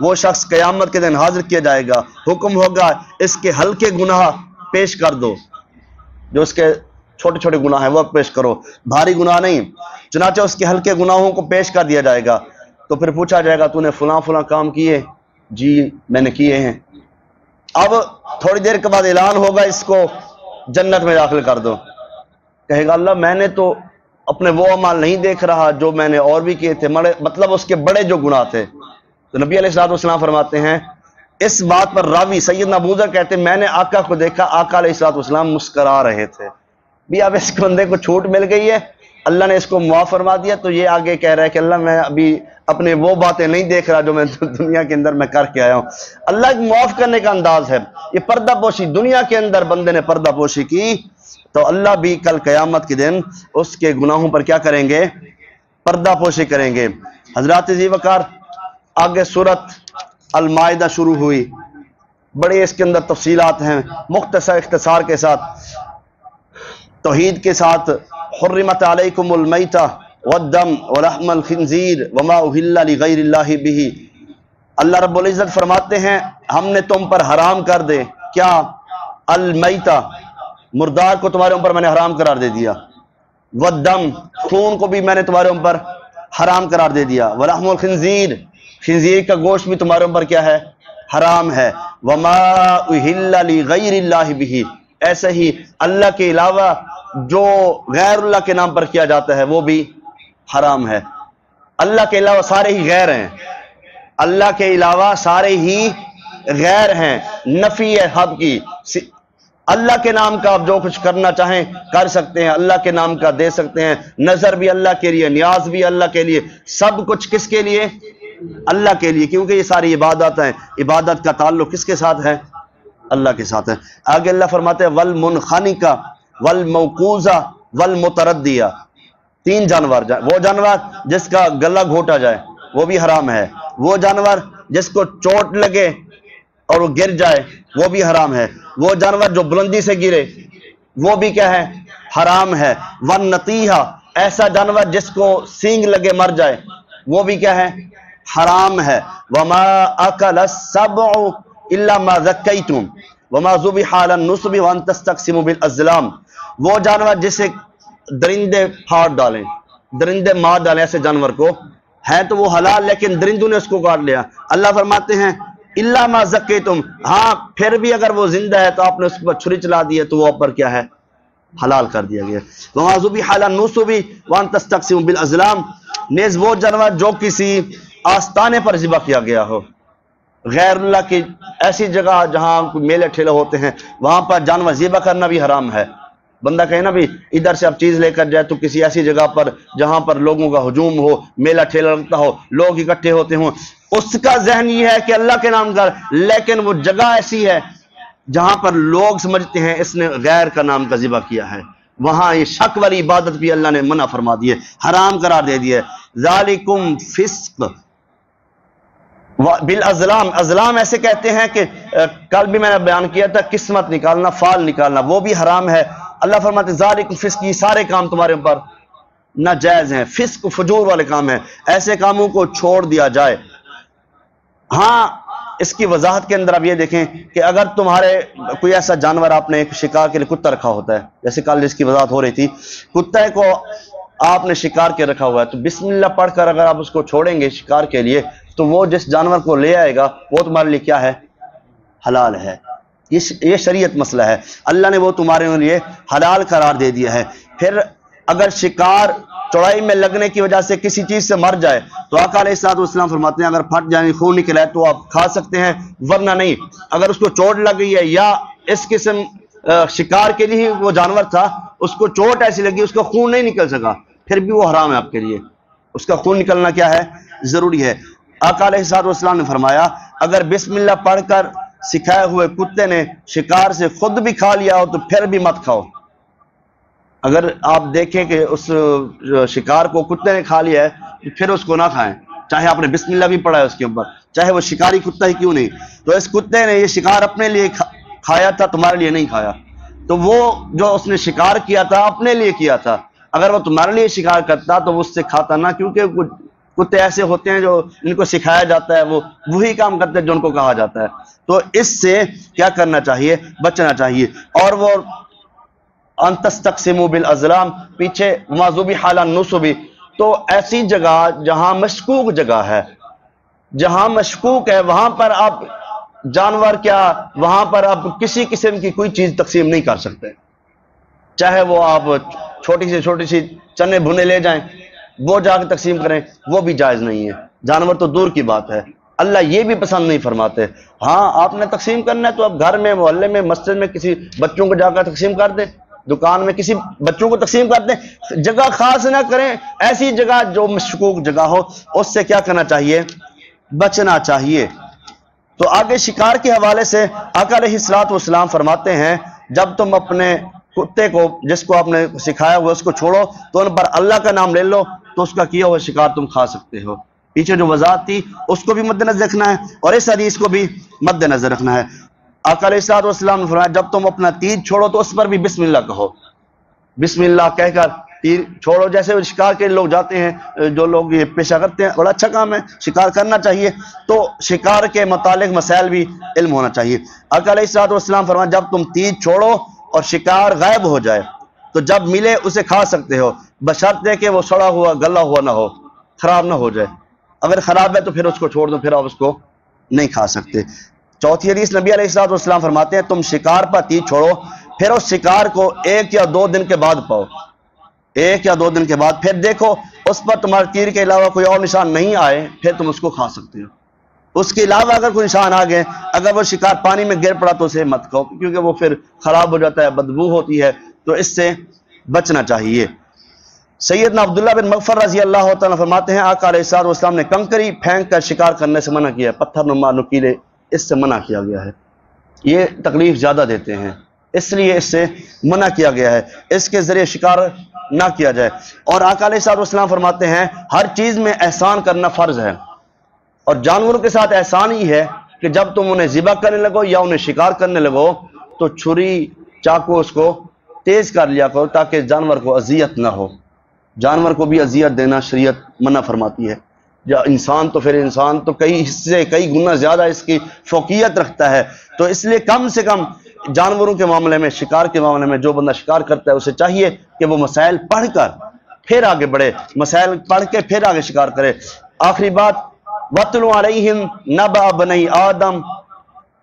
وہ شخص قیامت کے دن حاضر کیا جائے گا، حکم ہوگا اس کے ہلکے گناہ پیش کر دو، جو اس کے چھوٹے چھوٹے گناہ ہیں وہ پیش کرو، بھاری گناہ نہیں۔ چنانچہ اس کے ہلکے گناہوں کو پیش کر دیا جائے گا، تو پھر پوچھا جائے گا تو نے فلاں فلاں کام کیے؟ جی میں نے کیے ہیں۔ اب تھوڑی دیر کے بعد اعلان ہوگا اس کو جنت میں داخل کر دو۔ کہے گا اللہ میں نے تو اپنے وہ اعمال نہیں دیکھ رہا جو میں نے اور بھی کیے تھے، مطلب اس کے بڑے جو گناہ تھے۔ تو نبی علیہ الصلوۃ والسلام فرماتے ہیں، اس بات پر راوی سیدنا ابو ذر کہتے ہیں میں نے آقا کو دیکھا، آقا علیہ الصلوۃ والسلام مسکرا رہے تھے۔ بھی اب اس بندے کو چھوٹ مل گئی ہے، اللہ نے اس کو معاف فرما دیا، تو یہ آگے کہہ رہا ہے کہ اللہ میں ابھی اپنے وہ باتیں نہیں دیکھ رہا جو میں دنیا کے اندر میں کر کے آیا ہوں۔ اللہ ایک معاف کرنے کا انداز ہے، یہ پردہ پوشی دنیا کے اندر بندے نے پردہ پوشی کی تو اللہ بھی کل قیامت کے دن اس کے گناہوں پر کیا کریں گے؟ پردہ پوشی کریں گے۔ حضرات ذی وقار آگے سورت المائدہ شروع ہوئی، بڑے اس کے اندر تفصیلات ہیں، مختصر اختصار کے ساتھ توحید کے ساتھ، حرمت علیکم المیتہ والدم ولحم الخنزیر وما اہل لغیر اللہ بہ۔ اللہ رب العزت فرماتے ہیں ہم نے تم پر حرام کر دے کیا؟ المیتہ، مردار کو تمہارے اوپر میں نے حرام قرار دے دیا، والدم، خون کو بھی میں نے تمہارے اوپر حرام قرار دے دیا، ولحم الخنزیر، خنزیر کا گوشت بھی تمہارے اوپر کیا ہے؟ حرام ہے، وما اہل لغیر اللہ بہ، ایسے ہی اللہ کے علاوہ جو غیر اللہ کے نام پر کیا جاتا ہے وہ بھی حرام ہے۔ اللہ کے علاوہ سارے ہی غیر ہیں، اللہ کے علاوہ سارے ہی غیر ہیں، نفی ہے حق کی۔ اللہ کے نام کا آپ جو کچھ کرنا چاہیں کر سکتے ہیں، اللہ کے نام کا دے سکتے ہیں، نظر بھی اللہ کے لیے، نیاز بھی اللہ کے لیے، سب کچھ کس کے لیے؟ اللہ کے لیے، کیونکہ یہ ساری عبادت ہیں، عبادت کا تعلق کس کے ساتھ ہے؟ اللہ کے ساتھ ہے۔ آگے اللہ فرماتے ہیں والمنخنقہ والموقوذہ والمتردیہ، تین جانور، وہ جانور جس کا گلا گھونٹا جائے وہ بھی حرام ہے، وہ جانور جس کو چوٹ لگے اور وہ گر جائے وہ بھی حرام ہے، وہ جانور جو بلندی سے گرے وہ بھی کیا ہے؟ حرام ہے، والنطیحہ، ایسا جانور جس کو سینگ لگے مر جائے وہ بھی کیا ہے؟ حرام ہے، وما اکل السبع الا ما ذکیتم وما ذبح علی النصب وان تستقسموا بالازلام، وہ جانور جسے درندے پھاڑ ڈالیں، درندے مار ڈالیں، ایسے جانور کو ہے تو وہ حلال لیکن درندوں نے اس کو کاٹ لیا۔ اللہ فرماتے ہیں الا ما ذکیتم، ہاں پھر بھی اگر وہ زندہ ہے تو آپ نے اس پر چھری چلا دی ہے تو وہ پر کیا ہے؟ حلال کر دیا گیا۔ وما ذبح علی النصب وان تستقسموا بالازلام، نیز وہ جانور جو کسی آستانے پر ذبح کیا گیا ہو، غیر اللہ کی ایسی جگہ جہاں میلے ٹھیلے ہوتے ہیں وہاں پر جانور ذبح کرنا بھی حرام ہے۔ بندہ کہے نا بھی ادھر سے اب چیز لے کر جائے تو کسی ایسی جگہ پر جہاں پر لوگوں کا ہجوم ہو، میلہ ٹھیلا لگتا ہو، لوگ اکٹھے ہوتے ہوں، اس کا ذہن یہ ہے کہ اللہ کے نام کا، لیکن وہ جگہ ایسی ہے جہاں پر لوگ سمجھتے ہیں اس نے غیر کا نام کا ذبح کیا ہے، وہاں یہ شک والی عبادت بھی اللہ نے منع فرما دی ہے، حرام قرار دے دی ہے۔ ذالکم فسق بالازلام، ازلام ایسے کہتے ہیں کہ کل بھی میں نے بیان کیا تھا قسمت نکالنا، فال نکالنا، وہ بھی حرام ہے۔ اللہ فرماتے ذالکم فسق، یہ سارے کام تمہارے اوپر ناجائز ہیں، فسق فجور والے کام ہیں، ایسے کاموں کو چھوڑ دیا جائے۔ ہاں اس کی وضاحت کے اندر آپ یہ دیکھیں کہ اگر تمہارے کوئی ایسا جانور آپ نے ایک شکار کے لیے کتا رکھا ہوتا ہے، جیسے کل جس کی وضاحت ہو رہی تھی، کتے کو آپ نے شکار کے رکھا ہوا ہے تو بسم اللہ پڑھ کر اگر آپ اس کو چھوڑیں گے شکار کے لیے تو وہ جس جانور کو لے آئے گا وہ تمہارے لیے کیا ہے؟ حلال ہے۔ یہ شریعت مسئلہ ہے، اللہ نے وہ تمہارے لیے حلال قرار دے دیا ہے۔ پھر اگر شکار چوڑائی میں لگنے کی وجہ سے کسی چیز سے مر جائے تو آقا علیہ الصلوۃ والسلام فرماتے ہیں اگر پھٹ جائے خون نکلا ہے تو آپ کھا سکتے ہیں، ورنہ نہیں۔ اگر اس کو چوٹ لگ گئی ہے یا اس قسم شکار کے لیے وہ جانور تھا، اس کو چوٹ ایسی لگی اس کا خون نہیں نکل سکا، پھر بھی وہ حرام ہے آپ کے لیے، اس کا خون نکلنا کیا ہے؟ ضروری ہے۔ آقا علیہ الصلوۃ والسلام نے فرمایا اگر بسم اللہ پڑھ کر سکھائے ہوئے کتے نے شکار سے خود بھی کھا لیا ہو تو پھر بھی مت کھاؤ۔ اگر آپ دیکھیں کہ اس شکار کو کتے نے کھا لیا ہے تو پھر اس کو نہ کھائیں، چاہے آپ نے بسم اللہ بھی پڑھا ہے اس کے اوپر، چاہے وہ شکاری کتا ہی کیوں نہیں۔ تو اس کتے نے یہ شکار اپنے لیے کھایا تھا، تمہارے لیے نہیں کھایا، تو وہ جو اس نے شکار کیا تھا اپنے لیے کیا تھا، اگر وہ تمہارے لیے شکار کرتا تو وہ اس سے کھاتا نہ، کیونکہ کتے ایسے ہوتے ہیں جو ان کو سکھایا جاتا ہے وہ وہی کام کرتے ہیں جو ان کو کہا جاتا ہے. تو اس سے کیا کرنا چاہیے؟ بچنا چاہیے. اور وہ ان تستقسموا بالازلام پیچھے معذوبی حالا نصبی، تو ایسی جگہ جہاں مشکوک جگہ ہے، جہاں مشکوک ہے وہاں پر آپ جانور کیا، وہاں پر آپ کسی قسم کی کوئی چیز تقسیم نہیں کر سکتے. چاہے وہ آپ چھوٹی سی چنے بھنے لے جائیں وہ جا کے تقسیم کریں، وہ بھی جائز نہیں ہے. جانور تو دور کی بات ہے، اللہ یہ بھی پسند نہیں فرماتے. ہاں آپ نے تقسیم کرنا ہے تو آپ گھر میں، محلے میں، مسجد میں کسی بچوں کو جا کر تقسیم کر دیں، دکان میں کسی بچوں کو تقسیم کر دیں. جگہ خاص نہ کریں، ایسی جگہ جو مشکوک جگہ ہو اس سے کیا کرنا چاہیے؟ بچنا چاہیے. تو آگے شکار کے حوالے سے آقا علیہ الصلوۃ والسلام فرماتے ہیں جب تم اپنے کتے کو جس کو آپ نے سکھایا ہوا اس کو چھوڑو تو ان پر اللہ کا نام لے لو تو اس کا کیا ہوا شکار تم کھا سکتے ہو. پیچھے جو وضاحت تھی اس کو بھی مد نظر رکھنا ہے اور اس حدیث کو بھی مد نظر رکھنا ہے. آقا علیہ الصلوۃ والسلام نے فرمایا جب تم اپنا تیر چھوڑو تو اس پر بھی بسم اللہ کہو. بسم اللہ کہہ کر تیر چھوڑو. جیسے شکار کے لوگ جاتے ہیں، جو لوگ یہ پیشہ کرتے ہیں، بڑا اچھا کام ہے، شکار کرنا چاہیے. تو شکار کے متعلق مسائل بھی علم ہونا چاہیے. آقا علیہ الصلوۃ والسلام فرمایا جب تم تیر چھوڑو اور شکار غائب ہو جائے تو جب ملے اسے کھا سکتے ہو، بشرطے کہ وہ سڑا ہوا گلا ہوا نہ ہو، خراب نہ ہو جائے. اگر خراب ہے تو پھر اس کو چھوڑ دو، پھر آپ اس کو نہیں کھا سکتے. چوتھی حدیث نبی علیہ الصلوۃ والسلام فرماتے ہیں تم شکار پر تیر چھوڑو، پھر اس شکار کو 1 یا 2 دن کے بعد پاؤ. 1 یا 2 دن کے بعد پھر دیکھو اس پر تمہارے تیر کے علاوہ کوئی اور نشان نہیں آئے، پھر تم اس کو کھا سکتے ہو. اس کے علاوہ اگر کوئی نشان آ گئے، اگر وہ شکار پانی میں گر پڑا تو اسے مت کھاؤ کیونکہ وہ پھر خراب ہو جاتا ہے، بدبو ہوتی ہے، تو اس سے بچنا چاہیے. سیدنا عبداللہ بن مغفر رضی اللہ تعالیٰ فرماتے ہیں آقا علیہ الصلوۃ والسلام نے کنکری پھینک کر شکار کرنے سے منع کیا ہے، پتھر نما نکیلے اس سے منع کیا گیا ہے. یہ تکلیف زیادہ دیتے ہیں اس لیے اس سے منع کیا گیا ہے، اس کے ذریعے شکار نہ کیا جائے. اور آقا علیہ الصلوۃ والسلام فرماتے ہیں ہر چیز میں احسان کرنا فرض ہے، اور جانوروں کے ساتھ احسان ہی ہے کہ جب تم انہیں ذبح کرنے لگو یا انہیں شکار کرنے لگو تو چھری چاقو اس کو تیز کر لیا کرو تاکہ جانور کو اذیت نہ ہو. جانور کو بھی اذیت دینا شریعت منع فرماتی ہے. یا انسان تو پھر انسان تو کئی حصے کئی گنا زیادہ اس کی فوقیت رکھتا ہے، تو اس لیے کم سے کم جانوروں کے معاملے میں، شکار کے معاملے میں جو بندہ شکار کرتا ہے اسے چاہیے کہ وہ مسائل پڑھ کر پھر آگے بڑھے، مسائل پڑھ کے پھر آگے شکار کرے. آخری بات وَاتْلُ عَلَيْهِمْ نَبَأَ بَنِي آدَمَ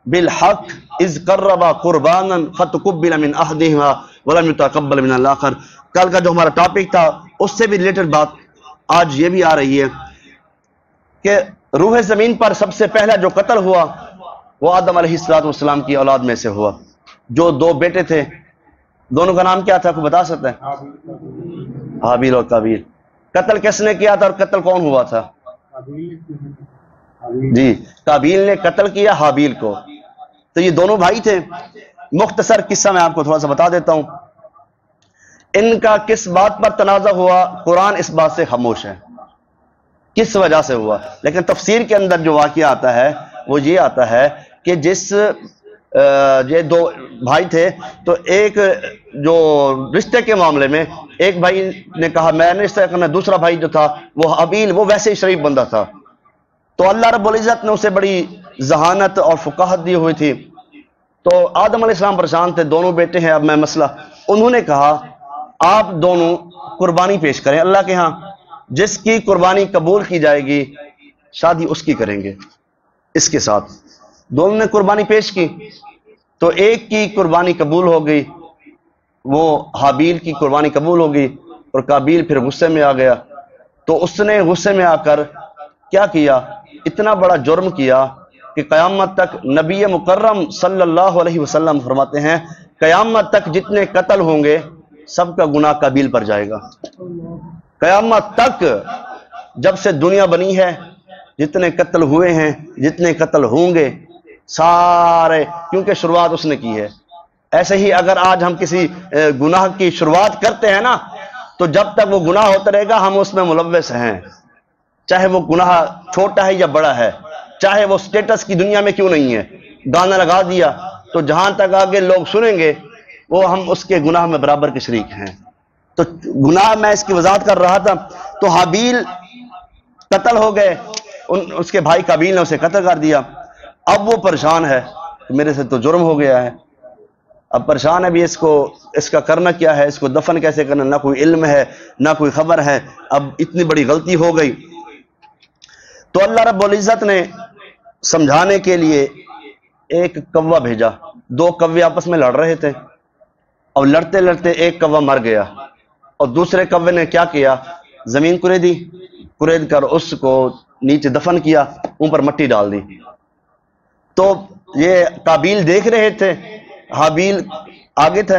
بِالْحَقِّ إِذْ قَرَّبَا قُرْبَانًا فَتُقُبِّلَ مِنْ أَحَدِهِمَا وَلَمْ يُتَقَبَّلْ مِنَ الْآخَرِ. کل کا جو ہمارا ٹاپک تھا اس سے بھی ریلیٹڈ بات آج یہ بھی آ رہی ہے کہ روح زمین پر سب سے پہلا جو قتل ہوا وہ آدم علیہ السلام کی اولاد میں سے ہوا. جو 2 بیٹے تھے، دونوں کا نام کیا تھا کوئی بتا سکتا ہے؟ حابیل اور قابیل. قتل کس نے کیا تھا اور قتل کون ہوا تھا؟ جی، قابیل نے قتل کیا حابیل کو. تو یہ دونوں بھائی تھے. مختصر قصہ میں آپ کو تھوڑا سا بتا دیتا ہوں. ان کا کس بات پر تنازع ہوا؟ قرآن اس بات سے خاموش ہے کس وجہ سے ہوا، لیکن تفسیر کے اندر جو واقعہ آتا ہے وہ یہ آتا ہے کہ یہ 2 بھائی تھے تو ایک جو رشتے کے معاملے میں ایک بھائی نے کہا میں نے رشتہ کرنا، دوسرا بھائی جو تھا وہ حابیل وہ ویسے ہی شریف بندہ تھا. تو اللہ رب العزت نے اسے بڑی ذہانت اور فقاہت دی ہوئی تھی. تو آدم علیہ السلام پریشان تھے، دونوں بیٹے ہیں، اب میں مسئلہ، انہوں نے کہا آپ دونوں قربانی پیش کریں اللہ کے ہاں، جس کی قربانی قبول کی جائے گی شادی اس کی کریں گے اس کے ساتھ. دونوں نے قربانی پیش کی تو ایک کی قربانی قبول ہو گئی، وہ حابیل کی قربانی قبول ہو گئی، اور قابیل پھر غصے میں آ گیا. تو اس نے غصے میں آ کر کیا کیا؟ اتنا بڑا جرم کیا کہ قیامت تک نبی مکرم صلی اللہ علیہ وسلم فرماتے ہیں قیامت تک جتنے قتل ہوں گے سب کا گناہ قابیل پر جائے گا. قیامت تک جب سے دنیا بنی ہے جتنے قتل ہوئے ہیں، جتنے قتل ہوں گے سارے، کیونکہ شروعات اس نے کی ہے. ایسے ہی اگر آج ہم کسی گناہ کی شروعات کرتے ہیں نا تو جب تک وہ گناہ ہوتا رہے گا ہم اس میں ملوث ہیں، چاہے وہ گناہ چھوٹا ہے یا بڑا ہے، چاہے وہ سٹیٹس کی دنیا میں کیوں نہیں ہے. گانا لگا دیا تو جہاں تک آگے لوگ سنیں گے وہ ہم اس کے گناہ میں برابر کے شریک ہیں. تو گناہ میں اس کی وضاحت کر رہا تھا. تو حابیل قتل ہو گئے، اس کے بھائی قابیل نے اسے قتل کر دیا۔ اب وہ پریشان ہے، میرے سے تو جرم ہو گیا ہے، اب پریشان ہے بھی اس کا کرنا کیا ہے، اس کو دفن کیسے کرنا، نہ کوئی علم ہے نہ کوئی خبر ہے، اب اتنی بڑی غلطی ہو گئی۔ تو اللہ رب العزت نے سمجھانے کے لیے ایک کوا بھیجا۔ دو کوے آپس میں لڑ رہے تھے، اور لڑتے لڑتے ایک کوا مر گیا، اور دوسرے کوے نے کیا کیا، زمین کورید کر اس کو نیچے دفن کیا، اوپر مٹی ڈال دی۔ تو یہ قابیل دیکھ رہے تھے، حابیل آگے تھے،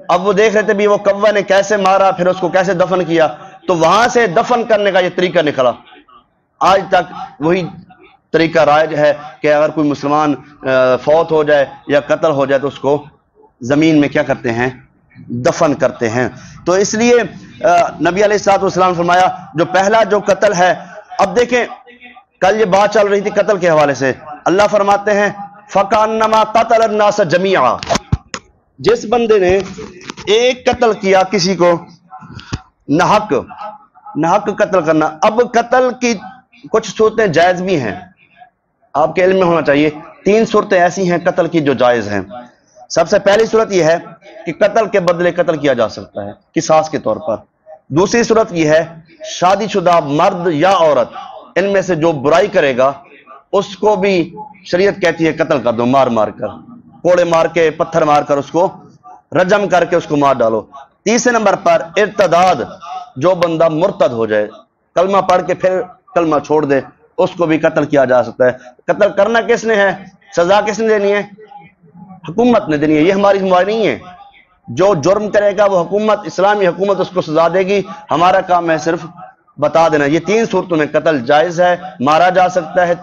اب وہ دیکھ رہے تھے بھی وہ کوا نے کیسے مارا، پھر اس کو کیسے دفن کیا۔ تو وہاں سے دفن کرنے کا یہ طریقہ نکلا۔ آج تک وہی طریقہ رائج ہے کہ اگر کوئی مسلمان فوت ہو جائے یا قتل ہو جائے تو اس کو زمین میں کیا کرتے ہیں، دفن کرتے ہیں۔ تو اس لیے نبی علیہ الصلوۃ والسلام نے فرمایا جو پہلا جو قتل ہے، اب دیکھیں کل یہ بات چل رہی تھی قتل کے حوالے سے، اللہ فرماتے ہیں فَكَأَنَّمَا قَتَلَ النَّاسَ جَمِيعًا، جس بندے نے ایک قتل کیا کسی کو ناحق قتل کرنا۔ اب قتل کی کچھ صورتیں جائز بھی ہیں، آپ کے علم میں ہونا چاہیے 3 صورتیں ایسی ہیں قتل کی جو جائز ہیں۔ سب سے پہلی صورت یہ ہے کہ قتل کے بدلے قتل کیا جا سکتا ہے قصاص کے طور پر۔ دوسری صورت یہ ہے شادی شدہ مرد یا عورت ان میں سے جو برائی کرے گا اس کو بھی شریعت کہتی ہے قتل کر دو، مار کر، کوڑے مار کے، پتھر مار کر، اس کو رجم کر کے اس کو مار ڈالو۔ تیسرے نمبر پر ارتداد، جو بندہ مرتد ہو جائے، کلمہ پڑھ کے پھر کلمہ چھوڑ دے، اس کو بھی قتل کیا جا سکتا ہے۔ قتل کرنا کس نے ہے، سزا کس نے دینی ہے، حکومت نے دینی ہے، یہ ہماری ذمہ داری نہیں ہے۔ جو جرم کرے گا وہ حکومت، اسلامی حکومت اس کو سزا دے گی، ہمارا کام ہے صرف بتا دینا۔ یہ 3 صورتوں میں قتل جائز ہے، مارا جا سکتا ہے،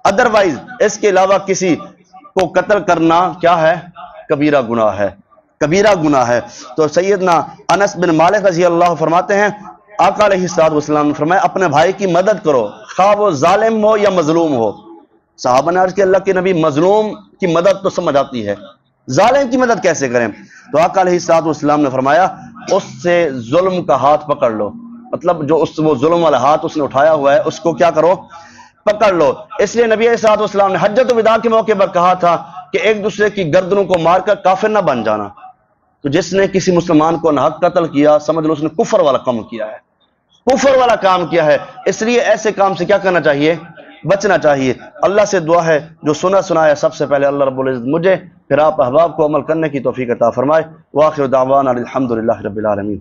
ادروائز اس کے علاوہ کسی کو قتل کرنا کیا ہے، کبیرہ گناہ ہے، کبیرہ گناہ ہے۔ تو سیدنا انس بن مالک رضی اللہ فرماتے ہیں آقا علیہ الصلوۃ والسلام نے فرمایا اپنے بھائی کی مدد کرو، خواہ وہ ظالم ہو یا مظلوم ہو۔ صحابہ نے عرض کیا اللہ کے نبی مظلوم کی مدد تو سمجھ آتی ہے، ظالم کی مدد کیسے کریں؟ تو آقا علیہ الصلوۃ والسلام نے فرمایا اس سے ظلم کا ہاتھ پکڑ لو، مطلب جو وہ ظلم والا ہاتھ اس نے اٹھایا ہوا ہے اس کو کیا کرو، پکڑ لو۔ اس لیے نبی علیہ الصلوۃ والسلام نے حجۃ الوداع کے موقع پر کہا تھا کہ ایک دوسرے کی گردنوں کو مار کر کافر نہ بن جانا۔ تو جس نے کسی مسلمان کو ناحق قتل کیا سمجھ لو اس نے کفر والا کام کیا ہے، کفر والا کام کیا ہے۔ اس لیے ایسے کام سے کیا کرنا چاہیے، بچنا چاہیے۔ اللہ سے دعا ہے جو سنایا سب سے پہلے اللہ رب العزت مجھے پھر آپ احباب کو عمل کرنے کی توفیق عطا فرمائے۔ وآخر دعوانا الحمدللہ رب العالمین۔